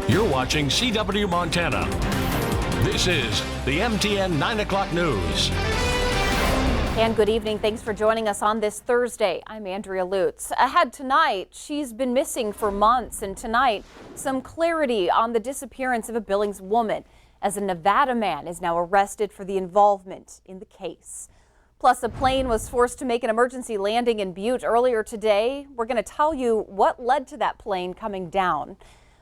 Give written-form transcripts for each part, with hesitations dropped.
You're watching CW Montana. This is the MTN 9 o'clock news. And good evening. Thanks for joining us on this Thursday. I'm Andrea Lutz. Ahead tonight, she's been missing for months, and tonight, some clarity on the disappearance of a Billings woman, as a Nevada man is now arrested for the involvement in the case. Plus, a plane was forced to make an emergency landing in Butte earlier today. We're going to tell you what led to that plane coming down.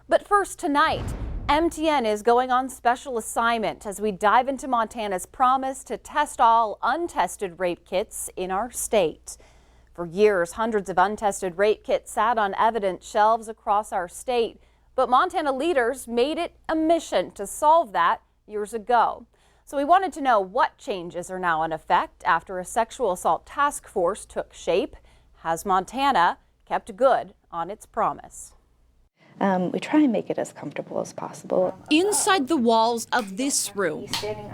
But first, tonight, MTN is going on special assignment as we dive into Montana's promise to test all untested rape kits in our state. For years, hundreds of untested rape kits sat on evidence shelves across our state, but Montana leaders made it a mission to solve that years ago. So we wanted to know what changes are now in effect after a sexual assault task force took shape. Has Montana kept good on its promise? We try and make it as comfortable as possible. Inside the walls of this room,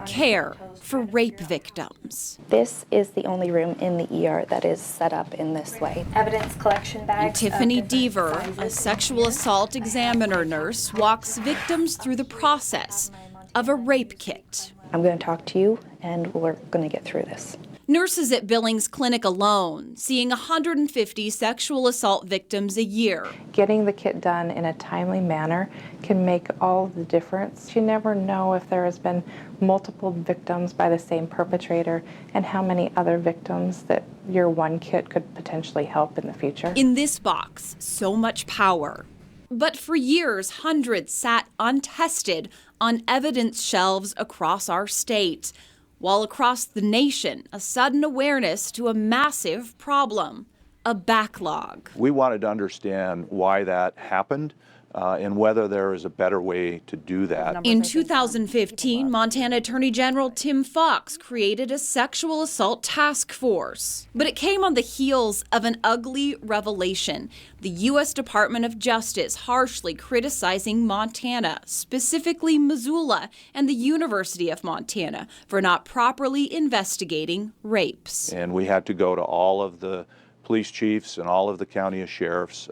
care for rape victims. This is the only room in the ER that is set up in this way. Evidence collection bags. Tiffany Deaver, a sexual assault examiner nurse, walks victims through the process of a rape kit. I'm going to talk to you, and we're going to get through this. Nurses at Billings Clinic alone, seeing 150 sexual assault victims a year. Getting the kit done in a timely manner can make all the difference. You never know if there has been multiple victims by the same perpetrator and how many other victims that your one kit could potentially help in the future. In this box, so much power. But for years, hundreds sat untested on evidence shelves across our state. While across the nation, a sudden awareness to a massive problem, a backlog. We wanted to understand why that happened and whether there is a better way to do that. In 2015, Montana Attorney General Tim Fox created a sexual assault task force. But it came on the heels of an ugly revelation. The U.S. Department of Justice harshly criticizing Montana, specifically Missoula and the University of Montana, for not properly investigating rapes. And we had to go to all of the police chiefs and all of the county sheriffs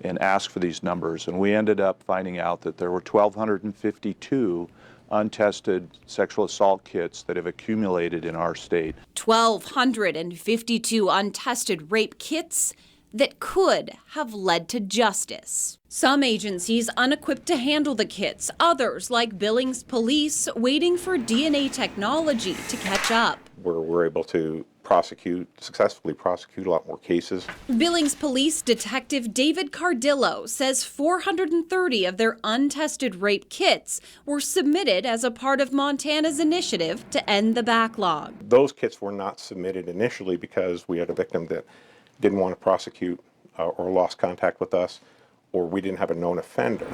and ask for these numbers. And we ended up finding out that there were 1,252 untested sexual assault kits that have accumulated in our state. 1,252 untested rape kits that could have led to justice. Some agencies unequipped to handle the kits, others, like Billings Police, waiting for DNA technology to catch up. We're able to successfully prosecute a lot more cases. Billings Police Detective David Cardillo says 430 of their untested rape kits were submitted as a part of Montana's initiative to end the backlog. Those kits were not submitted initially because we had a victim that didn't want to prosecute or lost contact with us, or we didn't have a known offender.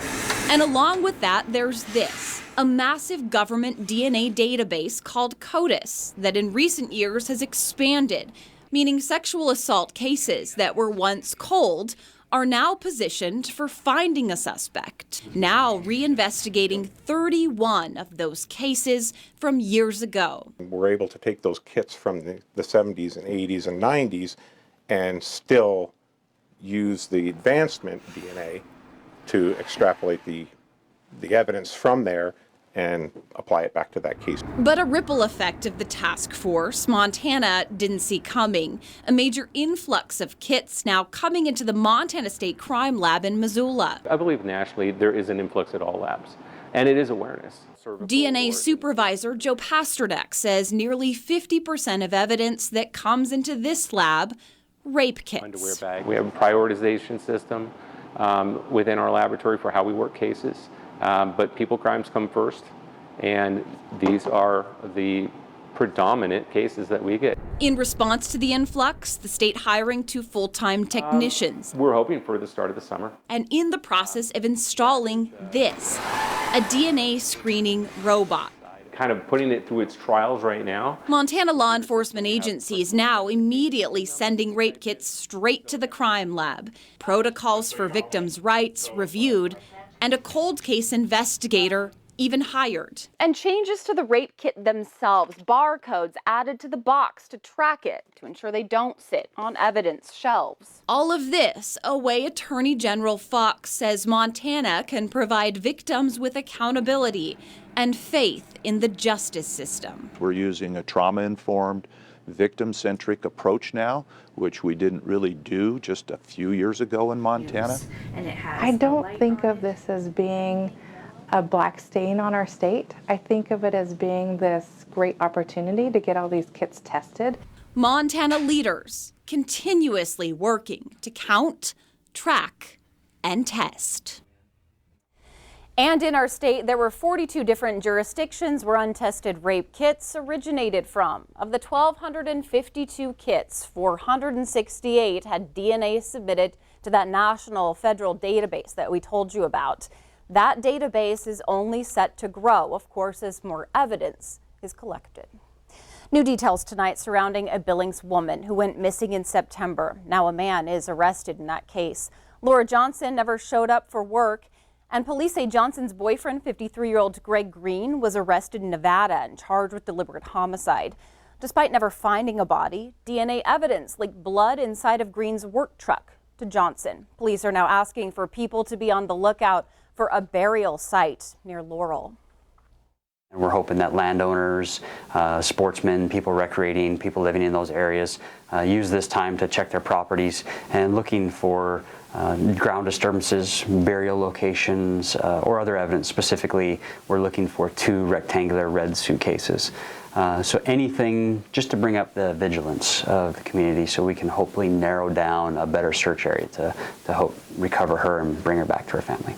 And along with that, there's this, a massive government DNA database called CODIS that in recent years has expanded, meaning sexual assault cases that were once cold are now positioned for finding a suspect, now reinvestigating 31 of those cases from years ago. We're able to take those kits from the 70s and 80s and 90s and still use the advancement DNA to extrapolate the evidence from there and apply it back to that case. But a ripple effect of the task force Montana didn't see coming. A major influx of kits now coming into the Montana State Crime Lab in Missoula. I believe nationally there is an influx at all labs, and it is awareness. DNA supervisor Joe Pasternak says nearly 50% of evidence that comes into this lab, rape kits. Underwear bag. We have a prioritization system within our laboratory for how we work cases. But people crimes come first, and these are the predominant cases that we get. In response to the influx, the state hiring 2 full-time technicians. We're hoping for the start of the summer. And in the process of installing this, a DNA screening robot. Kind of putting it through its trials right now. Montana law enforcement agencies now immediately sending rape kits straight to the crime lab. Protocols for victims' rights reviewed, and a cold case investigator even hired. And changes to the rape kit themselves, barcodes added to the box to track it to ensure they don't sit on evidence shelves. All of this a way Attorney General Fox says Montana can provide victims with accountability and faith in the justice system. We're using a trauma-informed, victim-centric approach now, which we didn't really do just a few years ago in Montana. I don't think of this as being a black stain on our state. I think of it as being this great opportunity to get all these kits tested. Montana leaders continuously working to count, track, and test. And in our state, there were 42 different jurisdictions where untested rape kits originated from. Of the 1,252 kits, 468 had DNA submitted to that national federal database that we told you about. That database is only set to grow, of course, as more evidence is collected. New details tonight surrounding a Billings woman who went missing in September. Now a man is arrested in that case. Laura Johnson never showed up for work, and police say Johnson's boyfriend, 53-year-old Greg Green, was arrested in Nevada and charged with deliberate homicide. Despite never finding a body, DNA evidence linked blood inside of Green's work truck to Johnson. Police are now asking for people to be on the lookout for a burial site near Laurel. And we're hoping that landowners, sportsmen, people recreating, people living in those areas use this time to check their properties and looking for ground disturbances, burial locations, or other evidence. Specifically, we're looking for 2 rectangular red suitcases. So anything just to bring up the vigilance of the community so we can hopefully narrow down a better search area to hope recover her and bring her back to her family.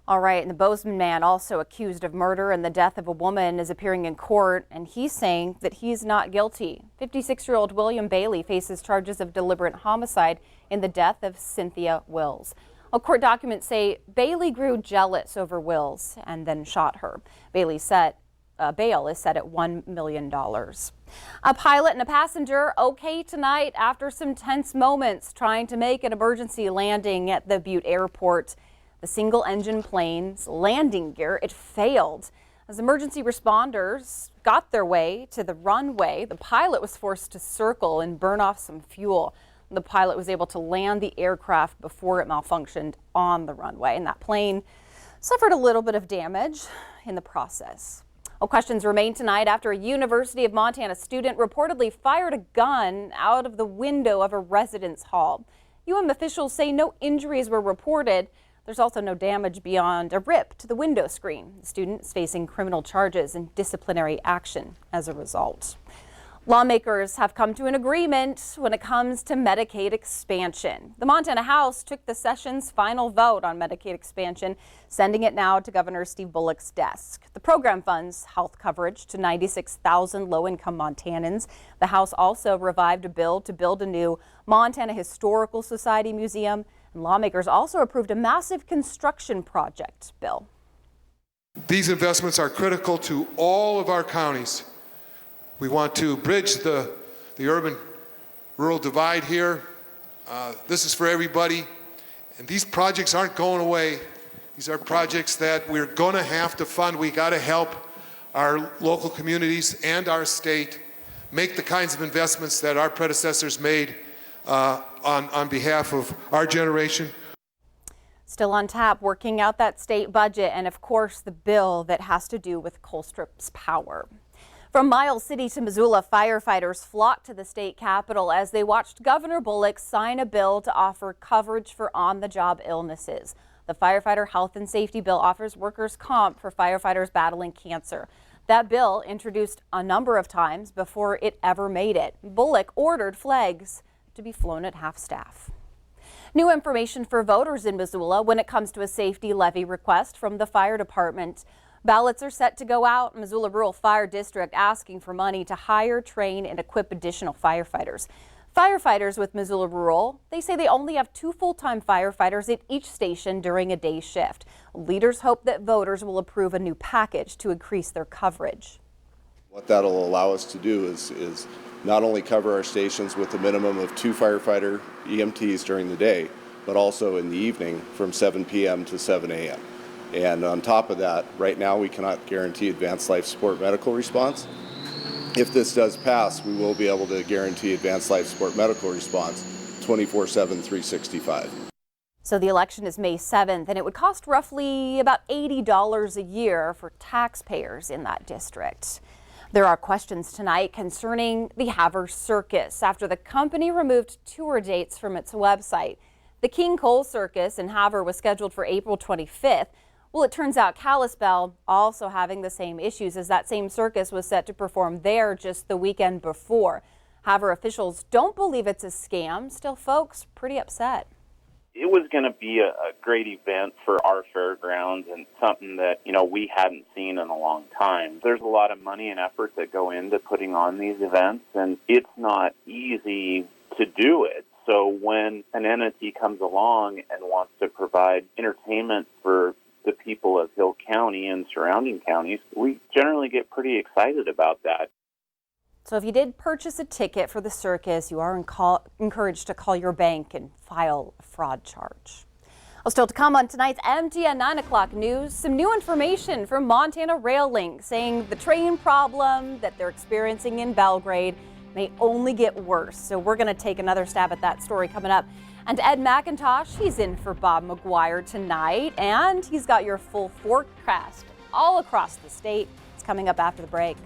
All right, and the Bozeman man, also accused of murder and the death of a woman, is appearing in court, and he's saying that he's not guilty. 56-year-old William Bailey faces charges of deliberate homicide in the death of Cynthia Wills. Court documents say Bailey grew jealous over Wills and then shot her. Bail is set at $1 million. A pilot and a passenger okay tonight after some tense moments trying to make an emergency landing at the Butte airport. The single-engine plane's landing gear, it failed. As emergency responders got their way to the runway, the pilot was forced to circle and burn off some fuel. The pilot was able to land the aircraft before it malfunctioned on the runway, and that plane suffered a little bit of damage in the process. Questions remain tonight after a University of Montana student reportedly fired a gun out of the window of a residence hall. UM officials say no injuries were reported. There's also no damage beyond a rip to the window screen. The student is facing criminal charges and disciplinary action as a result. Lawmakers have come to an agreement when it comes to Medicaid expansion. The Montana House took the session's final vote on Medicaid expansion, sending it now to Governor Steve Bullock's desk. The program funds health coverage to 96,000 low-income Montanans. The House also revived a bill to build a new Montana Historical Society museum. And lawmakers also approved a massive construction project bill. These investments are critical to all of our counties. We want to bridge the urban-rural divide here. This is for everybody. And these projects aren't going away. These are projects that we're going to have to fund. We got to help our local communities and our state make the kinds of investments that our predecessors made on behalf of our generation. Still on tap, working out that state budget and, of course, the bill that has to do with Colstrip's power. From Miles City to Missoula, firefighters flocked to the state capitol as they watched Governor Bullock sign a bill to offer coverage for on-the-job illnesses. The Firefighter Health and Safety Bill offers workers' comp for firefighters battling cancer. That bill, introduced a number of times before it ever made it. Bullock ordered flags to be flown at half-staff. New information for voters in Missoula when it comes to a safety levy request from the fire department. Ballots are set to go out. Missoula Rural Fire District asking for money to hire, train, and equip additional firefighters. Firefighters with Missoula Rural, they say they only have 2 full-time firefighters at each station during a day shift. Leaders hope that voters will approve a new package to increase their coverage. What that'll allow us to do is not only cover our stations with a minimum of 2 firefighter EMTs during the day, but also in the evening from 7 p.m. to 7 a.m. And on top of that, right now we cannot guarantee advanced life support medical response. If this does pass, we will be able to guarantee advanced life support medical response 24/7, 365. So the election is May 7th, and it would cost roughly about $80 a year for taxpayers in that district. There are questions tonight concerning the Havre Circus after the company removed tour dates from its website. The King Cole Circus in Havre was scheduled for April 25th. Well, it turns out Kalispell also having the same issues as that same circus was set to perform there just the weekend before. Havre officials don't believe it's a scam. Still, folks pretty upset. It was going to be a great event for our fairgrounds and something that, we hadn't seen in a long time. There's a lot of money and effort that go into putting on these events, and it's not easy to do it. So when an entity comes along and wants to provide entertainment for the people of Hill County and surrounding counties, we generally get pretty excited about that. So if you did purchase a ticket for the circus, you are encouraged to call your bank and file a fraud charge. Well, still to come on tonight's MTN 9 o'clock news, some new information from Montana Rail Link saying the train problem that they're experiencing in Belgrade may only get worse. So we're going to take another stab at that story coming up. And Ed McIntosh, he's in for Bob McGuire tonight, and he's got your full forecast all across the state. It's coming up after the break.